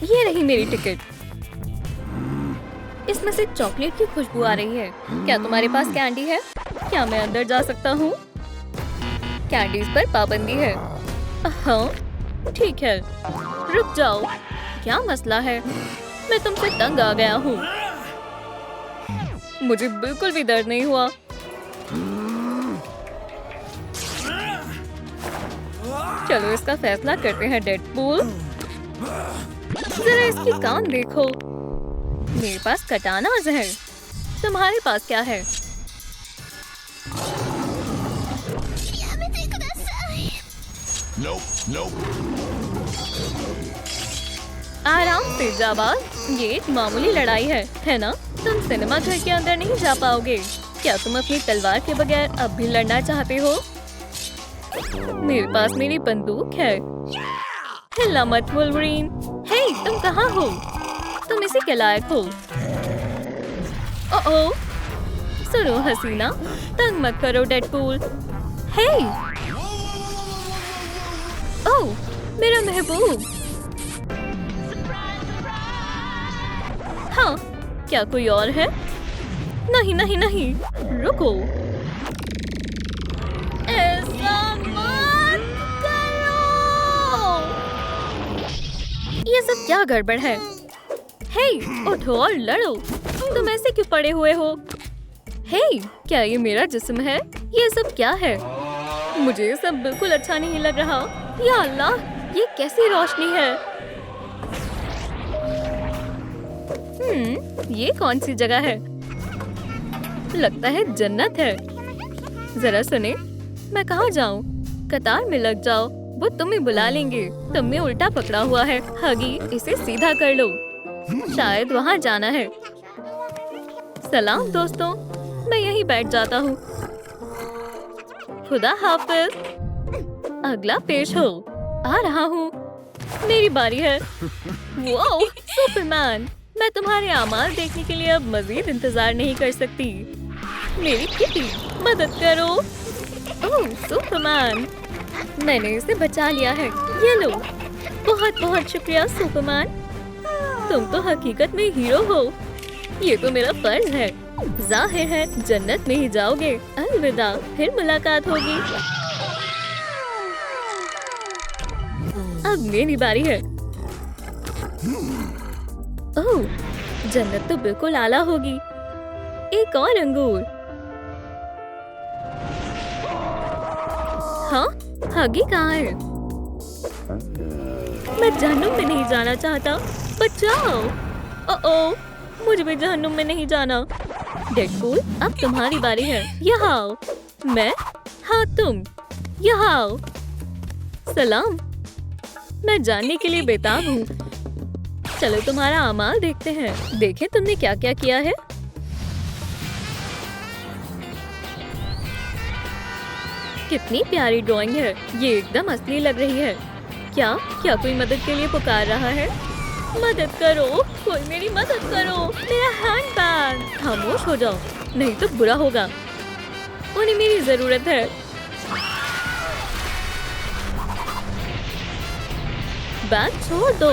ये रही मेरी टिकट। इसमें से चॉकलेट की खुशबू आ रही है। क्या तुम्हारे पास कैंडी है? क्या मैं अंदर जा सकता हूँ? कैंडीज पर पाबंदी है। हाँ, ठीक है। रुक जाओ, क्या मसला है? मैं तुमसे तंग आ गया हूँ। मुझे बिल्कुल भी दर्द नहीं हुआ। चलो इसका फैसला करते हैं डेडपूल। जरा इसकी कान देखो। मेरे पास कटानाज है। तुम्हारे पास क्या है? आराम से जाबाज, ये एक मामूली लड़ाई है ना? तुम सिनेमा घर के अंदर नहीं जा पाओगे। क्या तुम अपनी तलवार के बगैर अब भी लड़ना चाहते हो? मेरे पास मेरी बंदूक है। हिला मत वुल्वरीन। हे, तुम कहाँ हो? तुम इसी के लायक हो। ओह, सुनो हसीना, तंग मत करो डेडपूल। हे, ओह, मेरा महबूब। हाँ, क्या कोई और है? नहीं नहीं नहीं, रुको। ऐसा मत करो। ये सब क्या गड़बड़ है? हे, उठो और लड़ो। तुम ऐसे क्यों पड़े हुए हो? हे, क्या ये मेरा जिस्म है? ये सब क्या है? मुझे ये सब बिल्कुल अच्छा नहीं लग रहा। या अल्लाह, ये कैसी रोशनी है? ये कौन सी जगह है? लगता है जन्नत है। जरा सुने, मैं कहाँ जाऊँ? कतार में लग जाओ, वो तुम्हें बुला लेंगे। तुमने उल्टा पकड़ा हुआ है। हगी, इसे सीधा कर लो। शायद वहाँ जाना है। सलाम दोस्तों, मैं यहीं बैठ जाता हूँ। खुदा हाफिज। अगला पेश हो। आ रहा हूँ। मेरी बारी है। Wow, Superman. मैं तुम्हारे आमाल देखने के लिए अब मजीद इंतजार नहीं कर सकती। मेरी किटी, मदद करो। ओह, सुपरमैन, मैंने इसे बचा लिया है। ये लो। बहुत बहुत शुक्रिया सुपरमैन। तुम तो हकीकत में हीरो हो। ये तो मेरा फर्ज है। जाहिर है जन्नत में ही जाओगे। अलविदा, फिर मुलाकात होगी। अब मेरी बारी है। ओह, जन्नत तो बिल्कुल आला होगी। एक और अंगूर। हाँ, हगी कहाँ है? मैं जहन्नुम में नहीं जाना चाहता। बचाओ। ओह, मुझे भी जहन्नुम में नहीं जाना। डेडपूल, अब तुम्हारी बारी है। यहाँ आओ। मैं? हाँ, तुम यहाँ आओ। सलाम, मैं जानने के लिए बेताब हूँ। चलो तुम्हारा अमाल देखते हैं। देखें तुमने क्या क्या किया है। कितनी प्यारी ड्राइंग है। ये एकदम असली लग रही है। क्या क्या कोई मदद के लिए पुकार रहा है? मदद करो, कोई मेरी मदद करो। मेरा हैंड बैग। खामोश हो जाओ, नहीं तो बुरा होगा। उन्हें मेरी जरूरत है। बैग छोड़ दो,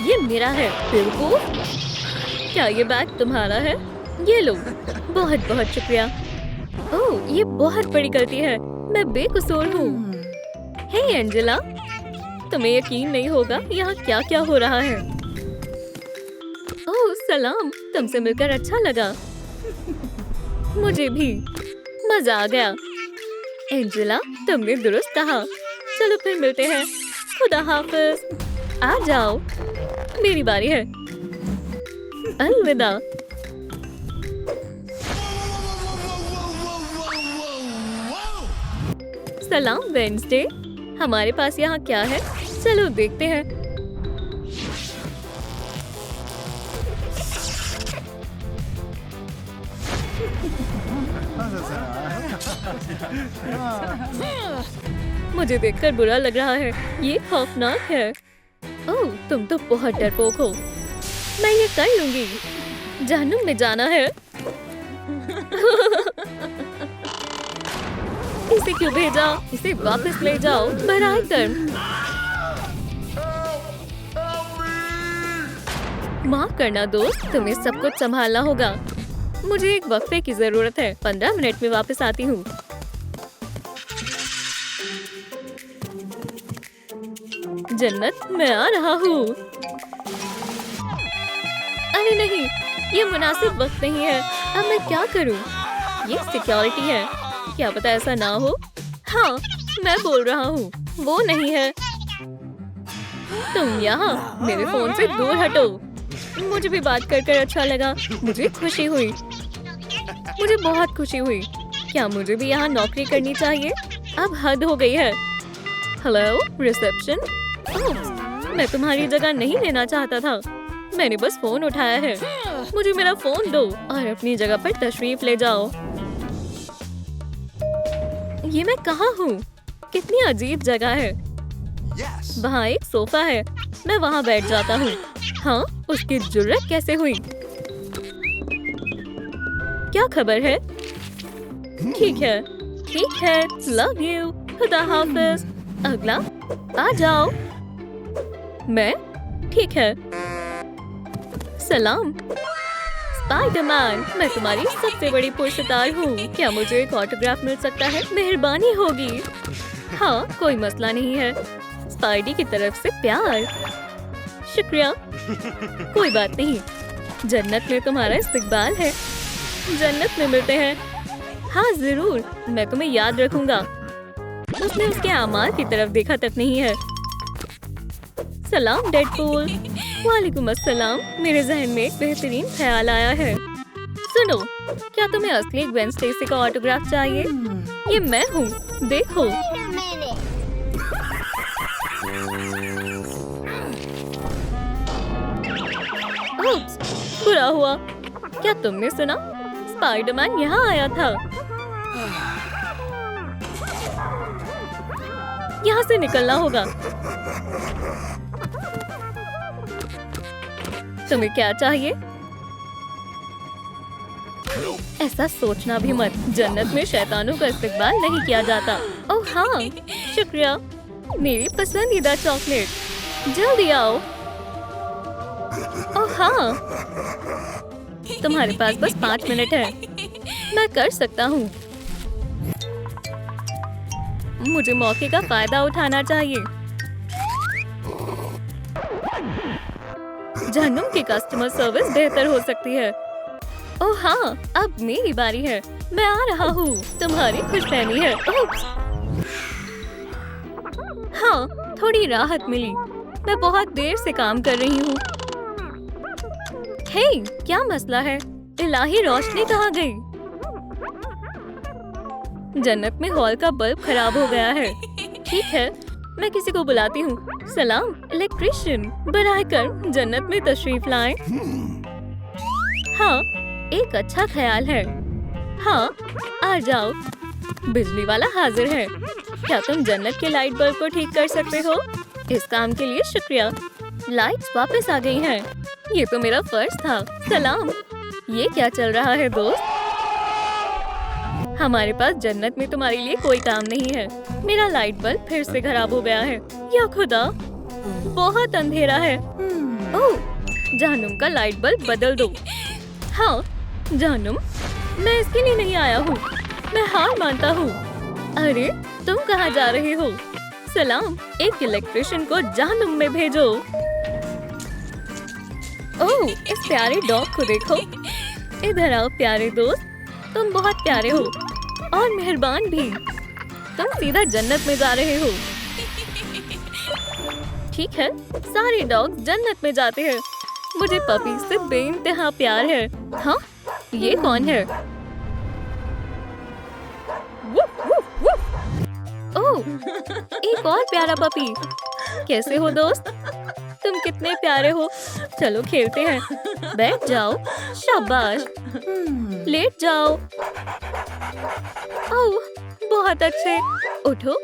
ये मेरा है। बिल्कुल। क्या ये बैग तुम्हारा है? ये लो। बहुत बहुत शुक्रिया। ओह, ये बहुत बड़ी गलती है। मैं बेकसूर हूँ। हे एंजेला, तुम्हें यकीन नहीं होगा यहाँ क्या क्या हो रहा है। ओह सलाम, तुमसे मिलकर अच्छा लगा। मुझे भी मजा आ गया। एंजेला, तुमने दुरुस्त कहा। चलो फिर मिलते हैं। खुदा हाफिज। आ जाओ, मेरी बारी है। अलविदा। सलाम वेडनेसडे, हमारे पास यहाँ क्या है? चलो देखते हैं। मुझे देखकर बुरा लग रहा है। ये खौफनाक है। ओह, तुम तो बहुत डरपोक हो। मैं ये कर लूंगी। जहन्नुम में जाना है। इसे क्यों भेजा? इसे वापस ले जाओ। बराए कर। माफ करना दोस्त, तुम्हें सब कुछ संभालना होगा। मुझे एक वक्फे की जरूरत है। 15 मिनट में वापस आती हूँ। जन्नत, मैं आ रहा हूँ। अरे नहीं, ये मुनासिब वक्त नहीं है। अब मैं क्या करूँ? ये सिक्योरिटी है, क्या पता ऐसा ना हो। हाँ, मैं बोल रहा हूँ, वो नहीं है। तुम यहाँ, मेरे फोन से दूर हटो। मुझे भी बात कर अच्छा लगा। मुझे खुशी हुई, मुझे बहुत खुशी हुई। क्या मुझे भी यहाँ नौकरी करनी चाहिए? अब हद हो गई है। Hello reception. ओह, मैं तुम्हारी जगह नहीं लेना चाहता था। मैंने बस फोन उठाया है। मुझे मेरा फोन दो और अपनी जगह पर तशरीफ ले जाओ। ये मैं कहाँ हूँ? कितनी अजीब जगह है। वहाँ एक सोफा है, मैं वहाँ बैठ जाता हूँ। हाँ, उसकी जुर्रत कैसे हुई? क्या खबर है? ठीक है, ठीक है। Love you. खुदा हाफिज। अगला, आ जाओ। मैं? ठीक है। सलाम स्पाइडरमैन, मैं तुम्हारी सबसे बड़ी पुरस्कार हूँ। क्या मुझे एक ऑटोग्राफ मिल सकता है? मेहरबानी होगी। हाँ, कोई मसला नहीं है। स्पाइडी की तरफ से प्यार। शुक्रिया। कोई बात नहीं। जन्नत में तुम्हारा इस्तकबाल है। जन्नत में मिलते हैं। हाँ जरूर, मैं तुम्हें याद रखूंगा। उसने उसके आमाल की तरफ देखा तक नहीं है। सलाम डेडपूल। वालेकुम अस्सलाम। मेरे जहन में एक बेहतरीन ख्याल आया है। सुनो, क्या तुम्हें असली ग्वेन स्टेसी का ऑटोग्राफ चाहिए? ये मैं हूँ, देखो। बुरा हुआ। क्या तुमने सुना? स्पाइडरमैन यहाँ आया था। यहाँ से निकलना होगा। तुम्हें क्या चाहिए? ऐसा सोचना भी मत। जन्नत में शैतानों का इस्तकबाल नहीं किया जाता। ओह हाँ, शुक्रिया। मेरी पसंदीदा चॉकलेट। जल्दी आओ। ओह हाँ, तुम्हारे पास बस 5 मिनट है। मैं कर सकता हूँ। मुझे मौके का फायदा उठाना चाहिए। जहन्नुम की कस्टमर सर्विस बेहतर हो सकती है। ओह हाँ, अब मेरी बारी है। मैं आ रहा हूँ। तुम्हारी खुशफहमी है। हाँ, थोड़ी राहत मिली। मैं बहुत देर से काम कर रही हूँ। हे, क्या मसला है? इलाही रोशनी कहाँ गई? जन्नत में हॉल का बल्ब खराब हो गया है। ठीक है, मैं किसी को बुलाती हूँ। सलाम इलेक्ट्रिशियन, बराह कर जन्नत में तशरीफ लाएं। हाँ, एक अच्छा ख्याल है। हाँ, आ जाओ। बिजली वाला हाजिर है। क्या तुम जन्नत के लाइट बल्ब को ठीक कर सकते हो? इस काम के लिए शुक्रिया। लाइट्स वापस आ गई हैं। ये तो मेरा फर्ज था। सलाम। ये क्या चल रहा है दोस्त? हमारे पास जन्नत में तुम्हारे लिए कोई काम नहीं है। मेरा लाइट बल्ब फिर से खराब हो गया है। या खुदा, बहुत अंधेरा है। ओह, जहन्नुम का लाइट बल्ब बदल दो। हाँ जहन्नुम, मैं इसके लिए नहीं आया हूँ। मैं हार मानता हूँ। अरे, तुम कहाँ जा रहे हो? सलाम, एक इलेक्ट्रिशियन को जहन्नुम में भेजो। ओह, इस प्यारे डॉग को देखो। इधर आओ प्यारे दोस्त, तुम बहुत प्यारे हो और मेहरबान भी। तुम सीधा जन्नत में जा रहे हो। ठीक है, सारे डॉग जन्नत में जाते हैं। मुझे पपी से बेइंतहा प्यार है। हाँ, ये कौन है? ओह, एक और प्यारा पपी। कैसे हो दोस्त? तुम कितने प्यारे हो। चलो खेलते हैं। बैठ जाओ। शाबाश। लेट जाओ। ओह, बहुत अच्छे। उठो,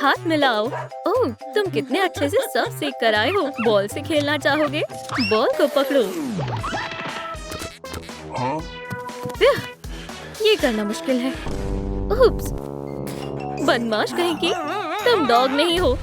हाथ मिलाओ। ओह, तुम कितने अच्छे से सब सीख कर आए हो। बॉल से खेलना चाहोगे? बॉल को पकड़ो। ये करना मुश्किल है। उप्स, बदमाश कहीं की। तुम डॉग नहीं हो।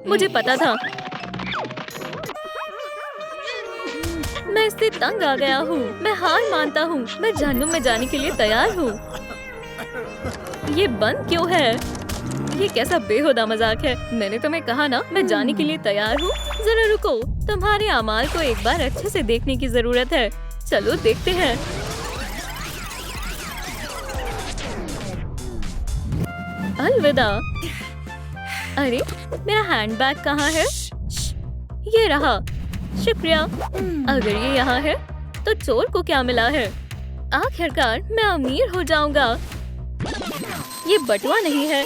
मुझे पता था। मैं इससे तंग आ गया हूँ। मैं हार मानता हूँ। मैं जहन्नुम में जाने के लिए तैयार हूँ। ये बंद क्यों है? ये कैसा बेहुदा मजाक है। मैंने तुम्हें कहा ना, मैं जाने के लिए तैयार हूँ। जरा रुको, तुम्हारे अमाल को एक बार अच्छे से देखने की जरूरत है। चलो देखते हैं। अलविदा। अरे मेरा हैंडबैग कहाँ है? ये रहा। शुक्रिया। अगर ये यहाँ है तो चोर को क्या मिला है? आखिरकार मैं अमीर हो जाऊंगा। ये बटुआ नहीं है।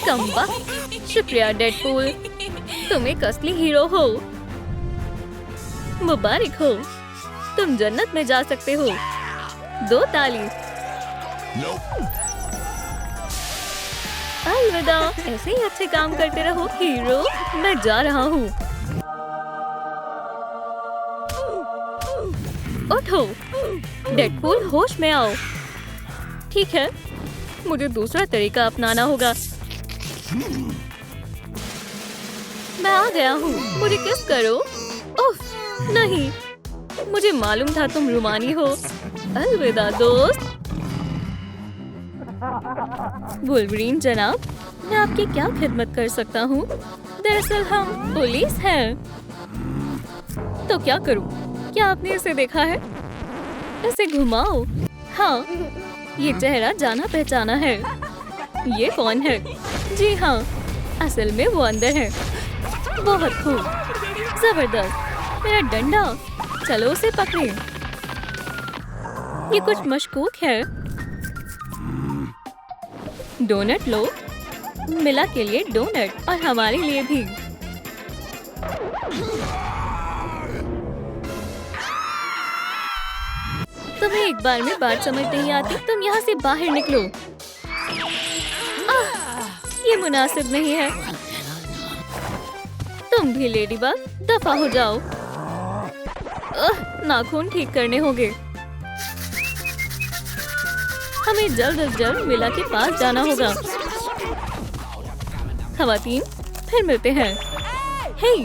कमबख्त। शुक्रिया डेडपूल, तुम एक असली हीरो हो। मुबारक हो, तुम जन्नत में जा सकते हो। 2 ताली। अलविदा। ऐसे ही अच्छे काम करते रहो हीरो। मैं जा रहा हूँ। उठो डेडपूल, होश में आओ। ठीक है, मुझे दूसरा तरीका अपनाना होगा। मैं आ गया हूँ। मुझे किस करो। उफ, नहीं, मुझे मालूम था तुम रूमानी हो। अलविदा दोस्त। वुल्वरीन जनाब, मैं आपकी क्या खिदमत कर सकता हूँ? दरअसल हम पुलिस हैं। तो क्या करूँ? क्या आपने इसे देखा है? इसे घुमाओ। हाँ, ये चेहरा जाना पहचाना है। ये कौन है? जी हाँ, असल में वो अंदर है। बहुत खूब, जबरदस्त। मेरा डंडा, चलो उसे पकड़े। ये कुछ मशकूक है। डोनट लो। मिला के लिए डोनट और हमारे लिए भी। तुम्हें एक बार में बात समझ नहीं आती। तुम यहाँ से बाहर निकलो। ये मुनासिब नहीं है। तुम भी लेडीबग, दफा हो जाओ। नाखून ठीक करने होंगे। हमें जल्द से जल्द मिला के पास जाना होगा। खवातीन, फिर मिलते हैं। हे,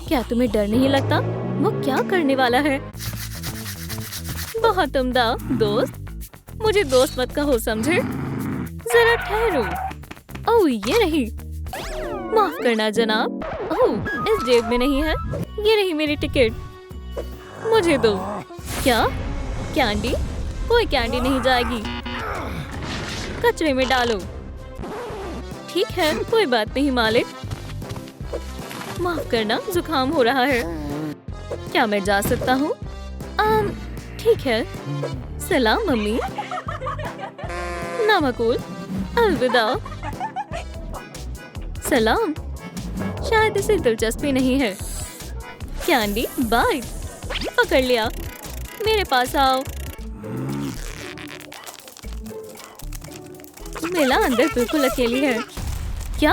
क्या तुम्हें डर नहीं लगता? वो क्या करने वाला है? बहुत उम्दा दोस्त। मुझे दोस्त मत कहो, समझे? जरा ठहरो। ओह, ये रही। माफ करना जनाब। ओह, इस जेब में नहीं है। ये रही मेरी टिकट। मुझे दो। क्या? कैंडी? कोई कैंडी नहीं जाएगी। कचरे में डालो। ठीक है, कोई बात नहीं मालिक। माफ करना, जुकाम हो रहा है। क्या मैं जा सकता हूँ? ठीक है। सलाम मम्मी। नामकुल। अलविदा। सलाम। शायद इसे दिलचस्पी नहीं है। Candy bye. पकड़ लिया। मेरे पास आओ। मिला अंदर बिल्कुल अकेली है। क्या?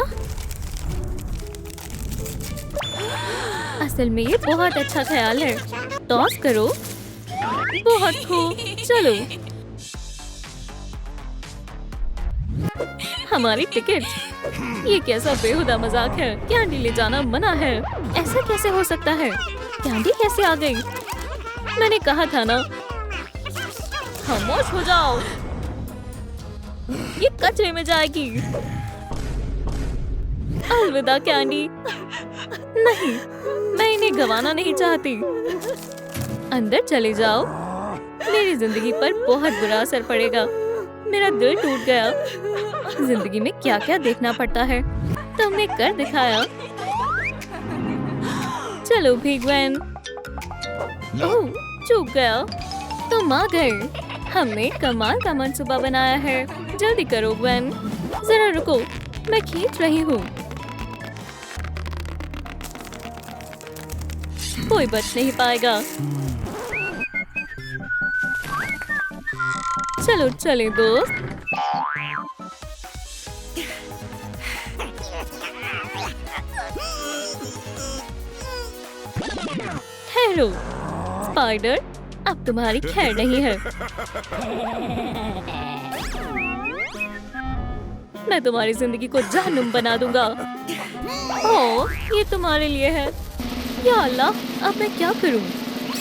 असल में ये बहुत अच्छा ख्याल है। टॉस करो। बहुत खूब, चलो। हमारी टिकट। ये कैसा बेहुदा मजाक है। कैंडी ले जाना मना है। ऐसा कैसे हो सकता है? कैंडी कैसे आ गई? मैंने कहा था ना। खामोश हो जाओ। ये कचरे में जाएगी। अलविदा कैंडी। नहीं, मैं इन्हें गंवाना नहीं चाहती। अंदर चले जाओ। मेरी जिंदगी पर बहुत बुरा असर पड़ेगा। मेरा दिल टूट गया। जिंदगी में क्या क्या देखना पड़ता है। तुमने कर दिखाया। चलो भी ग्वेन। ओह, चूक गया। तुम आ गए। हमने कमाल का मंसूबा बनाया है। जल्दी करो ग्वेन। जरा रुको, मैं खींच रही हूँ। कोई बच नहीं पाएगा। चलो चले दोस्त। ठहरो स्पाइडर, अब तुम्हारी खैर नहीं है। मैं तुम्हारी जिंदगी को जहन्नुम बना दूंगा। ओह, ये तुम्हारे लिए है। या अल्लाह, अब मैं क्या करूं?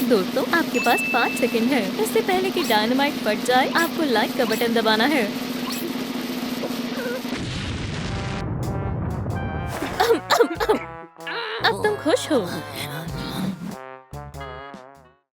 दोस्तों, आपके पास 5 सेकंड है। इससे पहले कि डायनामाइट फट जाए, आपको लाइक का बटन दबाना है। अब तुम खुश हो?